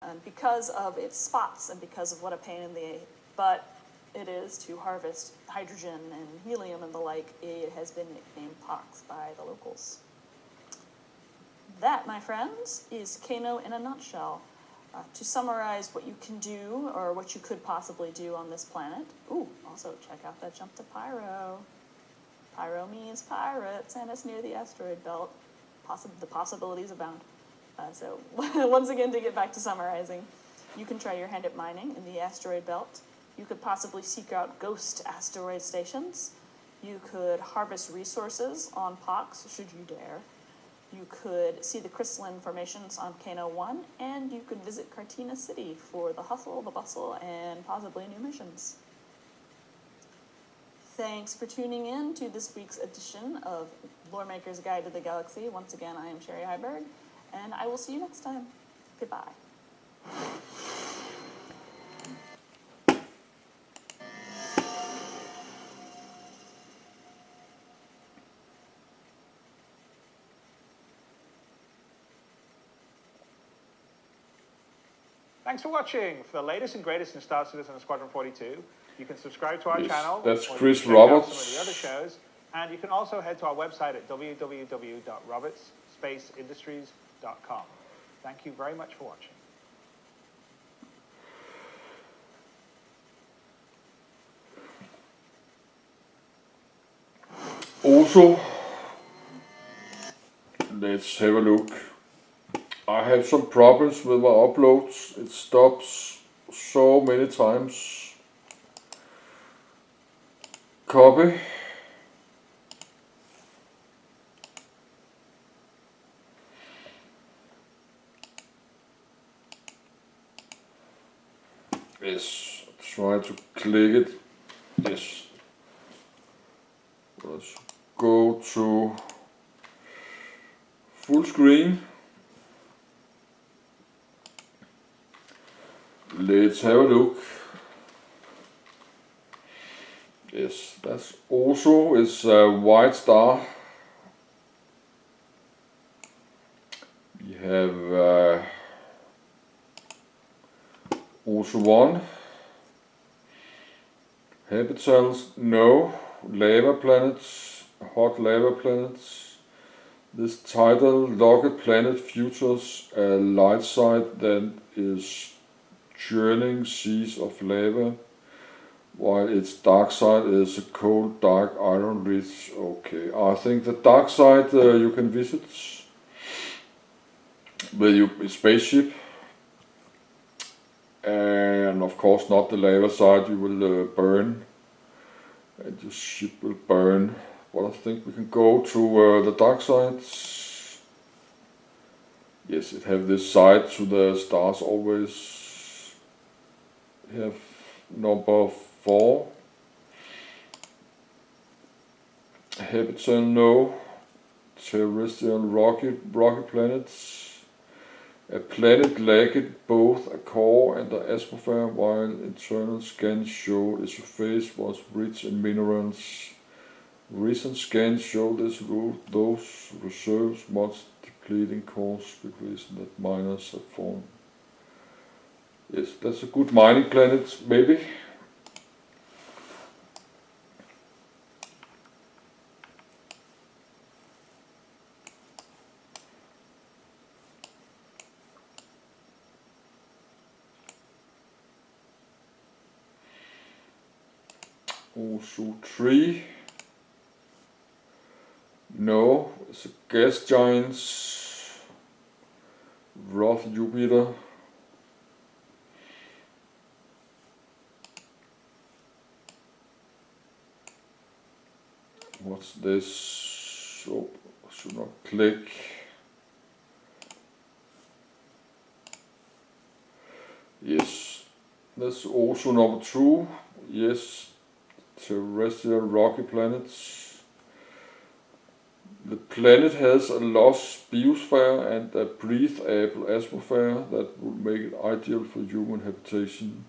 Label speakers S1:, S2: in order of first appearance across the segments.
S1: and because of its spots and because of what a pain in the butt it is to harvest hydrogen and helium and the like, it has been nicknamed Pox by the locals. That, my friends, is Kano in a nutshell. To summarize what you can do, or what you could possibly do on this planet. Ooh, also check out that jump to Pyro. Pyro means pirates, and it's near the asteroid belt. The possibilities abound. So, once again, to get back to summarizing, you can try your hand at mining in the asteroid belt. You could possibly seek out ghost asteroid stations. You could harvest resources on Pox, should you dare. You could see the crystalline formations on Kano 1, and you could visit Cartina City for the hustle, the bustle, and possibly new missions. Thanks for tuning in to this week's edition of Loremaker's Guide to the Galaxy. Once again, I am Sherry Heiberg, and I will see you next time. Goodbye.
S2: Thanks for watching. For the latest and greatest in Star Citizen and Squadron 42, you can subscribe to our channel.
S3: That's
S2: or
S3: Chris
S2: check out
S3: Roberts.
S2: some of the other shows. And you can also head to our website at www.robertspaceindustries.com. Thank you very much for watching.
S3: Also, let's have a look. I have some problems with my uploads. It stops so many times. Copy. Yes, try to click it. Yes. Let's go to full screen. Let's have a look. Yes, that's also is a white star. We have also one. Habitants, no. Lava planets, hot lava planets. This tidal locked planet features a light side that is churning seas of lava, while its dark side is a cold, dark iron rich. Okay, I think the dark side you can visit with your spaceship, and of course not the lava side. You will burn, and your ship will burn. But I think we can go to the dark side. Yes, it have this side to the stars always. We have number 4. Habitat, no. Terrestrial rocky planets. A planet lacked both a core and an atmosphere, while internal scans showed its surface was rich in minerals. Recent scans show those reserves much depleting cores, because that miners have formed. Yes, that's a good mining planet, maybe. Also 3. No, it's a gas giants. Rough Jupiter. What's this? Oh, I should not click. Yes, that's also number 2. Yes, terrestrial rocky planets. The planet has a lost biosphere and a breathable atmosphere that would make it ideal for human habitation.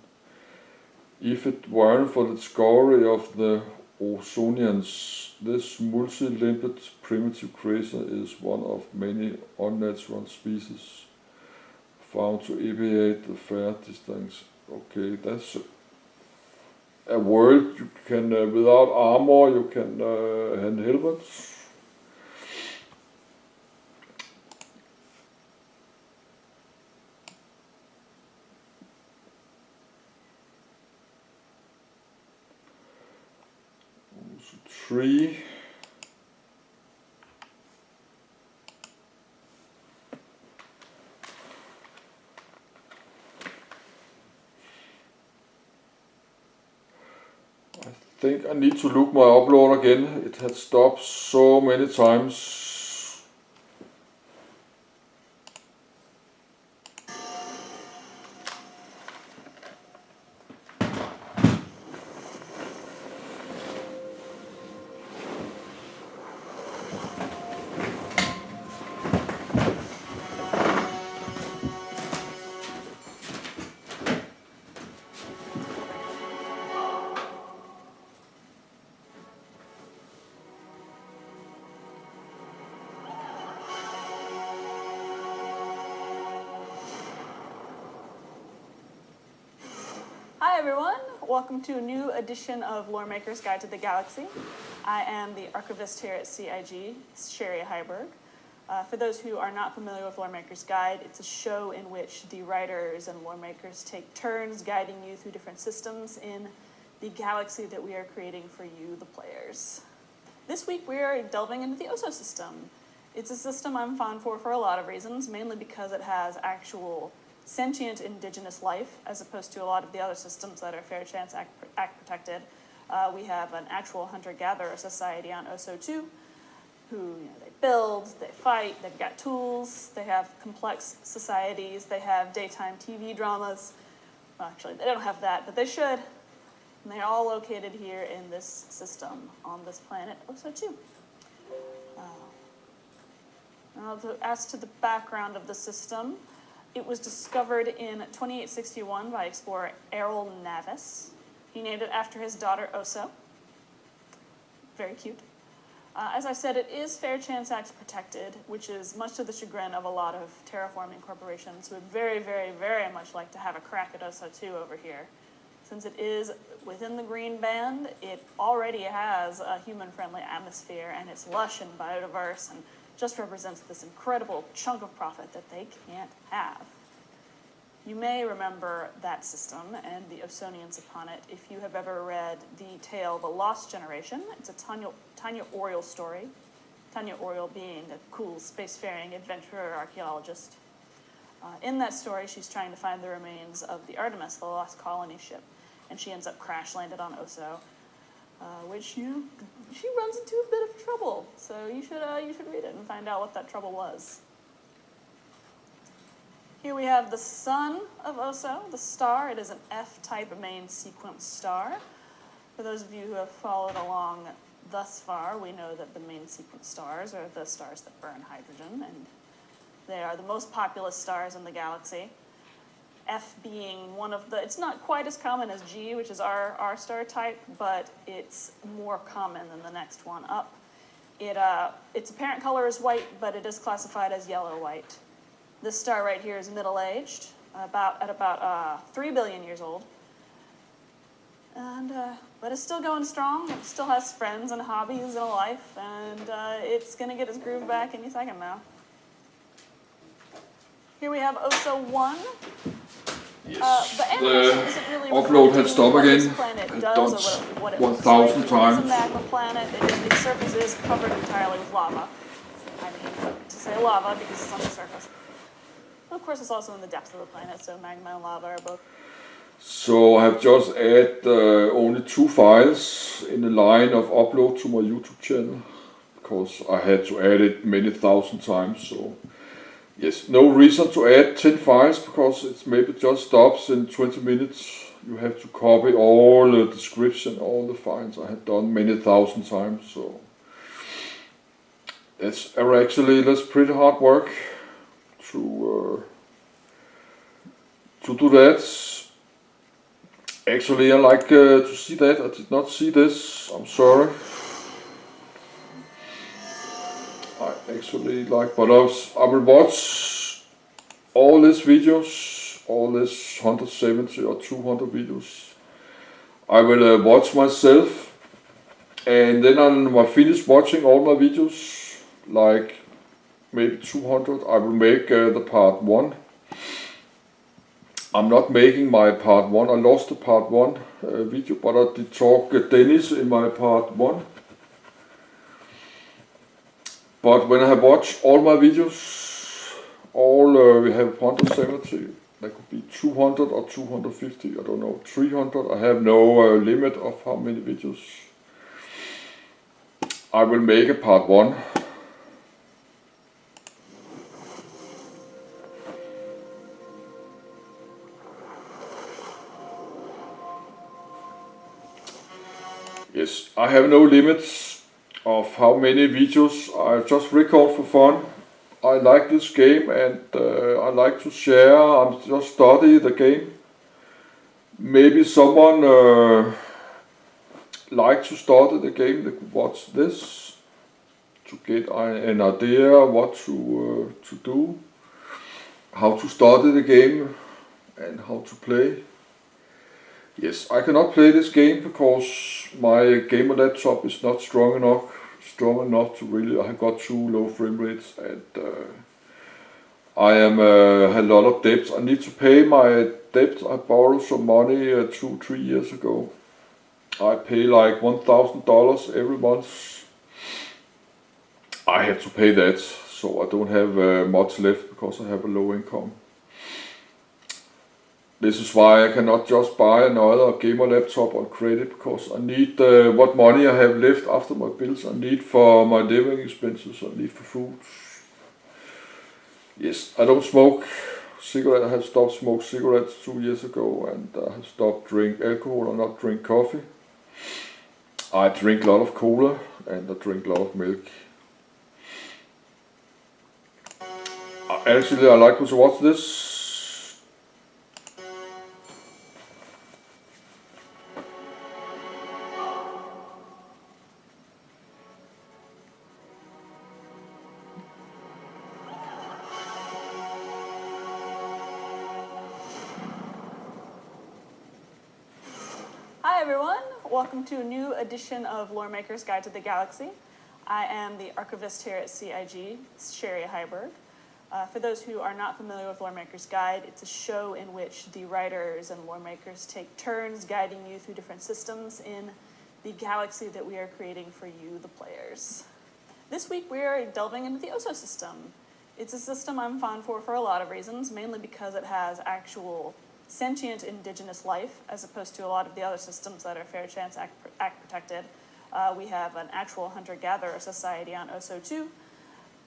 S3: If it weren't for the discovery of the Ozonians, this multi-limbed primitive creature is one of many unnatural species found to alleviate the fair distance. Okay, that's a world you can, without armor, you can hand helmets. Also 3. I think I need to look my upload again. It had stopped so many times.
S1: Hi everyone, welcome to a new edition of Loremaker's Guide to the Galaxy. I am the archivist here at CIG, Sherry Heiberg. For those who are not familiar with Loremaker's Guide, it's a show in which the writers and loremakers take turns guiding you through different systems in the galaxy that we are creating for you, the players. This week we are delving into the Oso system. It's a system I'm fond for a lot of reasons, mainly because it has actual sentient indigenous life, as opposed to a lot of the other systems that are Fair Chance Act protected. We have an actual hunter-gatherer society on Oso 2, who they build, they fight, they've got tools, they have complex societies, they have daytime TV dramas. Well, actually, they don't have that, but they should. And they're all located here in this system on this planet, Oso 2. As to the background of the system, it was discovered in 2861 by explorer Errol Navis. He named it after his daughter Oso. Very cute. As I said, it is Fair Chance Act protected, which is much to the chagrin of a lot of terraforming corporations who would very, very, very much like to have a crack at Oso 2 over here. Since it is within the green band, it already has a human-friendly atmosphere, and it's lush and biodiverse, and just represents this incredible chunk of profit that they can't have. You may remember that system and the Osonians upon it if you have ever read the tale The Lost Generation. It's a Tanya Oriole story. Tanya Oriole being a cool spacefaring adventurer archaeologist. In that story, she's trying to find the remains of the Artemis, the lost colony ship, and she ends up crash-landed on Oso, which she runs into a bit of trouble. So you should read it and find out what that trouble was. Here we have the sun of Oso, the star. It is an F-type main sequence star. For those of you who have followed along thus far, we know that the main sequence stars are the stars that burn hydrogen, and they are the most populous stars in the galaxy. F being one of the, it's not quite as common as G, which is our star type, but it's more common than the next one up. Its apparent color is white, but it is classified as yellow-white. This star right here is middle-aged, at about 3 billion years old. And, but it's still going strong. It still has friends and hobbies and a life, and it's gonna get its groove back any second now. Here we have Oso 1.
S3: Yes,
S1: the animation isn't really
S3: upload had stopped
S1: what this
S3: again.
S1: planet
S3: Had
S1: does
S3: done
S1: or what it
S3: 1,000
S1: looks like. It is a
S3: times.
S1: magma planet. Its surface is covered entirely with lava. I mean, to say lava because it's on the surface. But of course, it's also in the depths of the planet, so magma and lava are both.
S3: So I have just added only 2 files in the line of upload to my YouTube channel, because I had to add it many thousand times. So yes, no reason to add 10 files, because it maybe just stops in 20 minutes. You have to copy all the description, all the files I had done many thousand times. So that's pretty hard work to do that. Actually, I like to see that. I did not see this. I'm sorry. I actually like, but I will watch all these videos, all these 170 or 200 videos, I will watch myself, and then when I finish watching all my videos, like maybe 200, I will make the part 1. I'm not making my part 1, I lost the part 1 video, but I did talk Dennis in my part 1. But when I have watched all my videos, we have 170, that could be 200 or 250, I don't know, 300, I have no limit of how many videos. I will make a part 1. Yes, I have no limits of how many videos. I just record for fun. I like this game and I like to share. I'm just study the game. Maybe someone like to start the game. They could watch this to get an idea what to do, how to start the game, and how to play. Yes, I cannot play this game because my gamer laptop is not strong enough to really. I have got too low frame rates, and I am a lot of debt. I need to pay my debt. I borrowed some money 2-3 years ago. I pay like $1,000 every month. I have to pay that, so I don't have much left because I have a low income. This is why I cannot just buy another gamer laptop on credit, because I need what money I have left after my bills. I need for my living expenses, I need for food. Yes, I don't smoke cigarettes. I have stopped smoking cigarettes 2 years ago, and I have stopped drink alcohol and not drink coffee. I drink a lot of cola and I drink a lot of milk. Actually, I like to watch this.
S1: Hi everyone, welcome to a new edition of Lore Maker's Guide to the Galaxy. I am the archivist here at CIG, Sherry Heiberg. For those who are not familiar with Lore Maker's Guide, it's a show in which the writers and lore makers take turns guiding you through different systems in the galaxy that we are creating for you, the players. This week we are delving into the Oso system. It's a system I'm fond for a lot of reasons, mainly because it has actual sentient indigenous life, as opposed to a lot of the other systems that are Fair Chance Act protected. We have an actual hunter-gatherer society on Oso 2,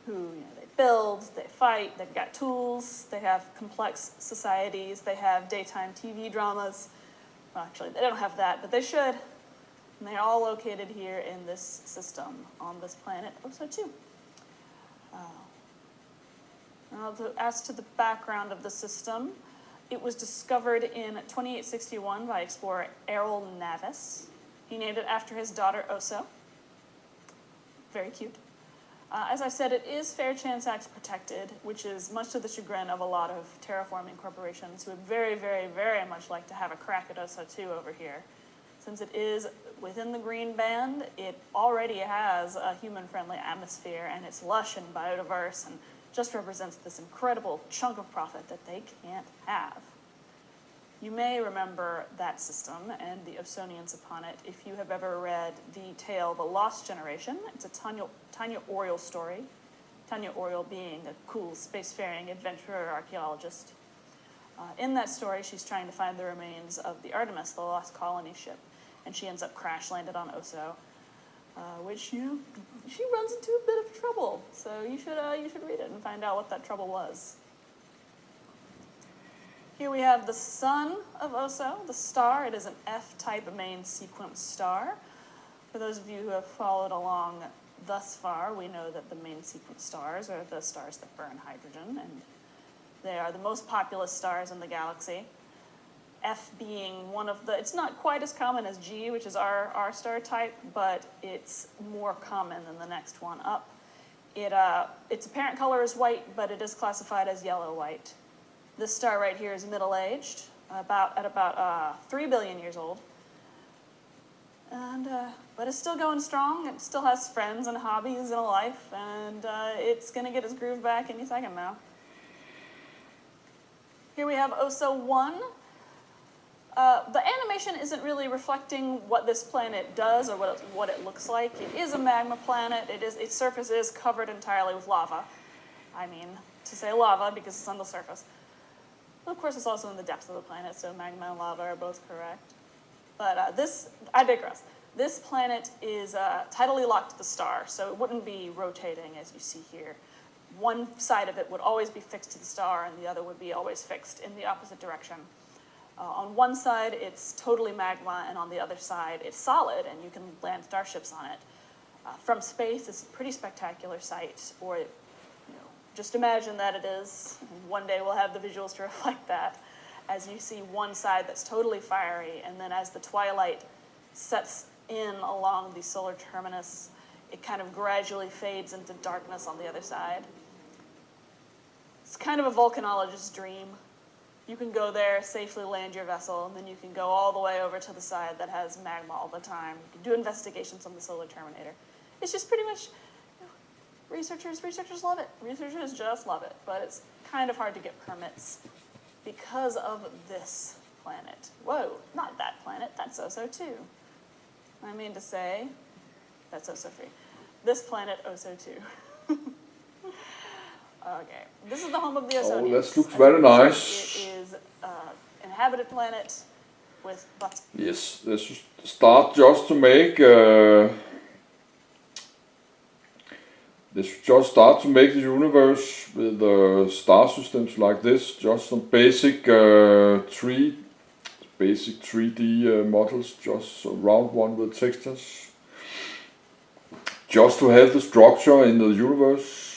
S1: who they build, they fight, they've got tools, they have complex societies, they have daytime TV dramas. Well, actually, they don't have that, but they should. And they're all located here in this system on this planet, Oso 2. As to the background of the system, it was discovered in 2861 by explorer Errol Navis. He named it after his daughter Oso. Very cute. As I said, it is Fair Chance Act protected, which is much to the chagrin of a lot of terraforming corporations who would very, very, very much like to have a crack at Oso 2 over here. Since it is within the green band, it already has a human-friendly atmosphere, and it's lush and biodiverse, and just represents this incredible chunk of profit that they can't have. You may remember that system and the Osonians upon it if you have ever read the tale The Lost Generation. It's a Tanya Oriole story. Tanya Oriole being a cool spacefaring adventurer archaeologist. In that story, she's trying to find the remains of the Artemis, the lost colony ship, and she ends up crash-landed on Oso, which she runs into a bit of trouble. So you should read it and find out what that trouble was. Here we have the sun of Oso, the star. It is an F-type main sequence star. For those of you who have followed along thus far, we know that the main sequence stars are the stars that burn hydrogen, and they are the most populous stars in the galaxy. F being one of the, it's not quite as common as G, which is our star type, but it's more common than the next one up. Its apparent color is white, but it is classified as yellow-white. This star right here is middle-aged, at about 3 billion years old. And, but it's still going strong. It still has friends and hobbies and a life, and it's going to get its groove back any second now. Here we have OSO 1. The animation isn't really reflecting what this planet does or what it looks like. It is a magma planet. Its surface is covered entirely with lava. I mean, to say lava because it's on the surface. Of course, it's also in the depths of the planet, so magma and lava are both correct. But I digress. This planet is tidally locked to the star, so it wouldn't be rotating as you see here. One side of it would always be fixed to the star, and the other would be always fixed in the opposite direction. On one side, it's totally magma, and on the other side, it's solid, and you can land starships on it. From space, it's a pretty spectacular sight, or just imagine that it is. And one day we'll have the visuals to reflect that, as you see one side that's totally fiery, and then as the twilight sets in along the solar terminus, it kind of gradually fades into darkness on the other side. It's kind of a volcanologist's dream. You can go there, safely land your vessel, and then you can go all the way over to the side that has magma all the time. You can do investigations on the solar terminator. It's just pretty much, researchers love it. Researchers just love it, but it's kind of hard to get permits because of this planet. Whoa, not that planet, that's OSO 2. I mean to say, that's OSO 3. This planet, OSO 2. Okay, this is the home of the Osonians.
S3: Oh, that looks very nice.
S1: It is an inhabited planet with butts.
S3: Yes, let's start just to make. Let's just start to make the universe with star systems like this. Just some basic 3D models, just a round one with textures. Just to have the structure in the universe.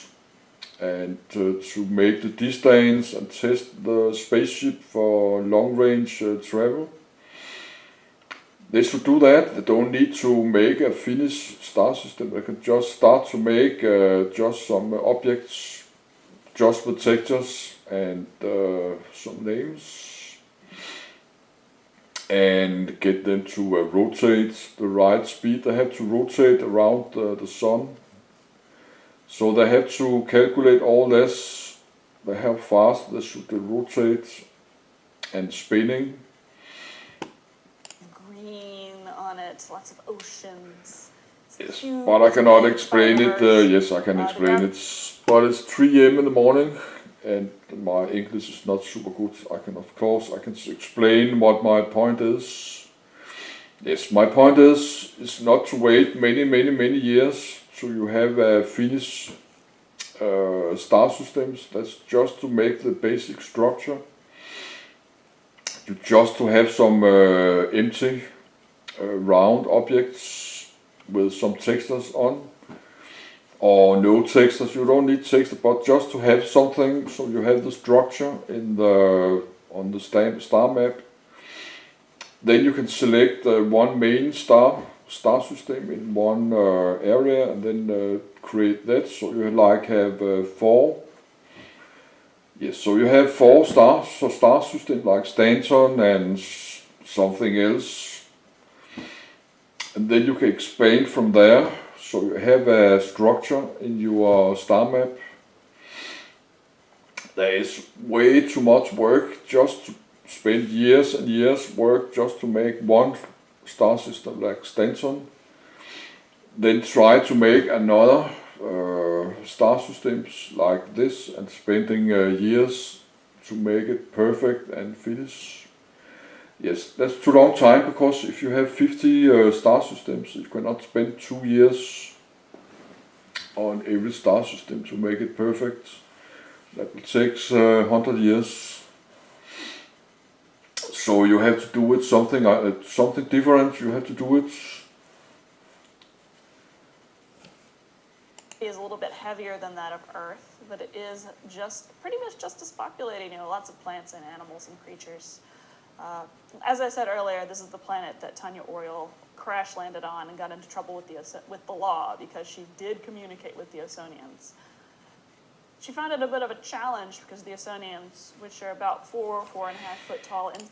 S3: And to make the distance and test the spaceship for long-range travel. They should do that. They don't need to make a finished star system. They can just start to make just some objects, just with textures and some names, and get them to rotate the right speed. They have to rotate around the sun. So they have to calculate all this, how fast they should rotate and spinning.
S1: Green on it, lots of oceans.
S3: Yes, but I cannot explain it. Yes, I can explain it. But it's 3 a.m. in the morning and my English is not super good. I can explain what my point is. Yes, my point is not to wait many years so you have a finished star systems. That's just to make the basic structure. You just to have some empty round objects with some textures on, or no textures. You don't need texture, but just to have something so you have the structure in on the star map. Then you can select one main star system in one area, and then create that. So you have 4. Yes, so you have 4 stars, so star system like Stanton and something else, and then you can expand from there. So you have a structure in your star map. There is way too much work just to spend years and years work just to make one star system like Stanton. Then try to make another star systems like this and spending years to make it perfect and finish. Yes, that's too long time, because if you have 50 star systems, you cannot spend 2 years on every star system to make it perfect. That will take 100 years. So you have to do it something different. You have to do it.
S1: Is a little bit heavier than that of Earth, but it is pretty much just as populated. Lots of plants and animals and creatures. As I said earlier, this is the planet that Tanya Oriole crash landed on and got into trouble with the law because she did communicate with the Osonians. She found it a bit of a challenge because the Osonians, which are about 4.5 foot tall, and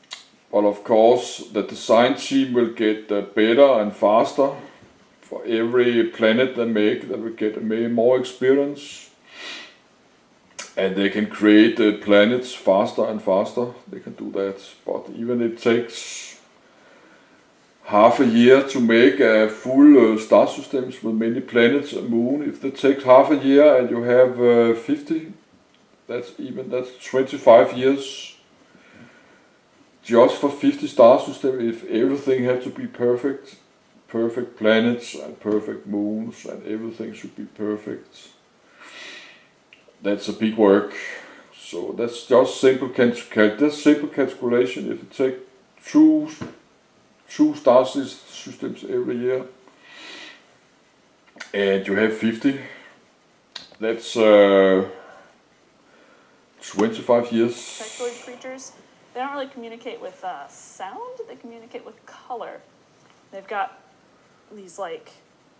S3: But of course, the design team will get better and faster for every planet they make. They will get more experience, and they can create planets faster and faster. They can do that, but even it takes half a year to make a full star systems with many planets and moon. If it takes half a year and you have 50, that's 25 years just for 50 star systems. If everything had to be perfect planets and perfect moons and everything should be perfect, that's a big work. So that's just simple calculation. If it takes two star systems every year, and you have 50, that's 25 years.
S1: Spectroid creatures, they don't really communicate with sound, they communicate with color. They've got these like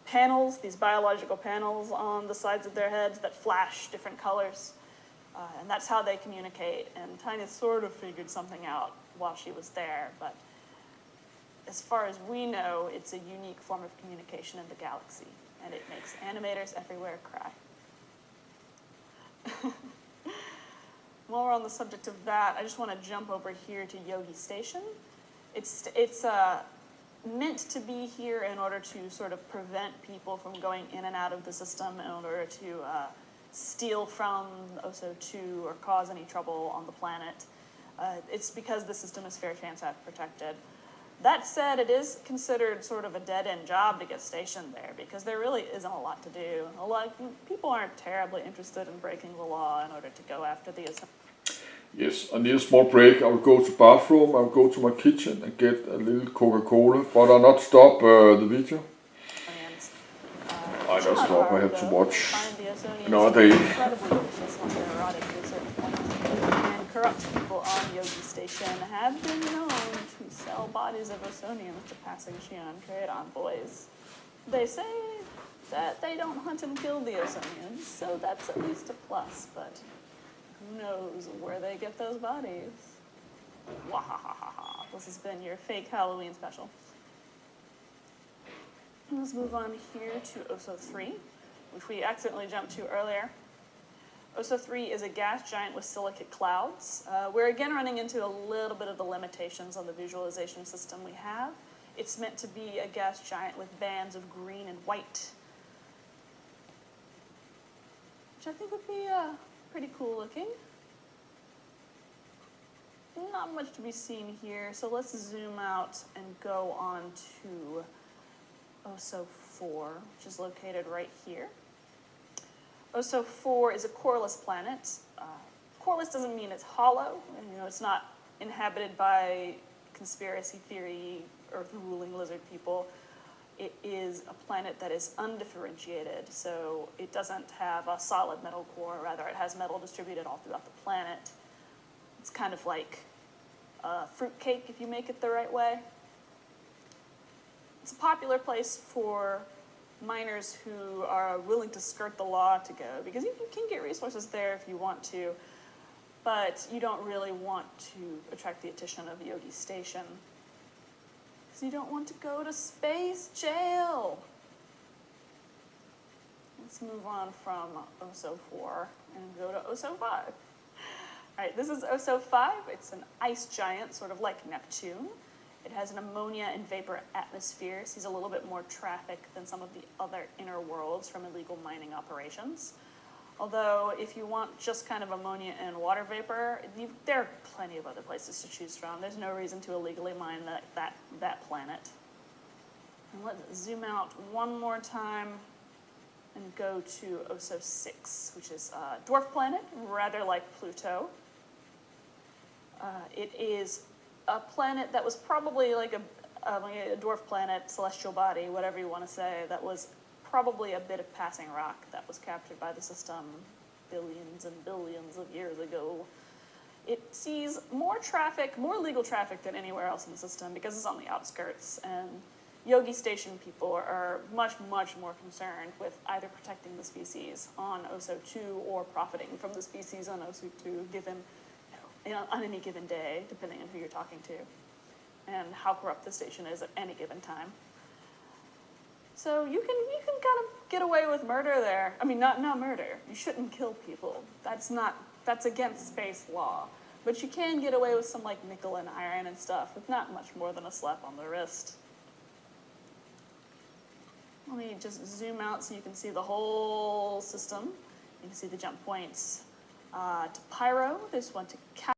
S1: panels, these biological panels on the sides of their heads that flash different colors. And that's how they communicate. And Tiny sort of figured something out while she was there, but as far as we know, it's a unique form of communication in the galaxy, and it makes animators everywhere cry. While we're on the subject of that, I just want to jump over here to Yogi Station. It's meant to be here in order to sort of prevent people from going in and out of the system in order to steal from OSO2 or cause any trouble on the planet. It's because the system is fair chance act protected. That said, it is considered sort of a dead-end job to get stationed there because there really isn't a lot to do. People aren't terribly interested in breaking the law in order to go after the Osonians.
S3: Yes, I need a small break. I will go to bathroom, I will go to my kitchen and get a little Coca-Cola, but I'll not stop the video. I just stop, I have to watch another day.
S1: Incredibly vicious when they're erotic to a certain point. And corrupt people on Yogi Station have been known to sell bodies of Osonians to passing Xi'an trade envoys. They say that they don't hunt and kill the Osonians, so that's at least a plus, but who knows where they get those bodies. Wahahaha. This has been your fake Halloween special. Let's move on here to OSO3, which we accidentally jumped to earlier. OSO3 is a gas giant with silicate clouds. We're again running into a little bit of the limitations on the visualization system we have. It's meant to be a gas giant with bands of green and white, which I think would be pretty cool looking. Not much to be seen here, so let's zoom out and go on to OSO4, which is located right here. OSO4 is a coreless planet. Coreless doesn't mean it's hollow. It's not inhabited by conspiracy theory, earth-ruling lizard people. It is a planet that is undifferentiated, so it doesn't have a solid metal core. Rather, it has metal distributed all throughout the planet. It's kind of like a fruitcake if you make it the right way. It's a popular place for miners who are willing to skirt the law to go, because you can get resources there if you want to, but you don't really want to attract the attention of Yogi Station, because you don't want to go to space jail. Let's move on from OSO4 and go to OSO5. All right, this is OSO5. It's an ice giant, sort of like Neptune. It has an ammonia and vapor atmosphere. It sees a little bit more traffic than some of the other inner worlds from illegal mining operations. Although, if you want just kind of ammonia and water vapor, there are plenty of other places to choose from. There's no reason to illegally mine that planet. And let's zoom out one more time and go to OSO6, which is a dwarf planet, rather like Pluto. It is a planet that was probably like a dwarf planet, celestial body, whatever you want to say, that was probably a bit of passing rock that was captured by the system billions and billions of years ago. It sees more traffic, more legal traffic than anywhere else in the system because it's on the outskirts, and Yogi Station people are much, much more concerned with either protecting the species on OSO2 or profiting from the species on OSO2 given, on any given day, depending on who you're talking to, and how corrupt the station is at any given time. So you can kind of get away with murder there. I mean, not murder. You shouldn't kill people. That's against space law. But you can get away with some like nickel and iron and stuff with not much more than a slap on the wrist. Let me just zoom out so you can see the whole system. You can see the jump points to Pyro. There's one to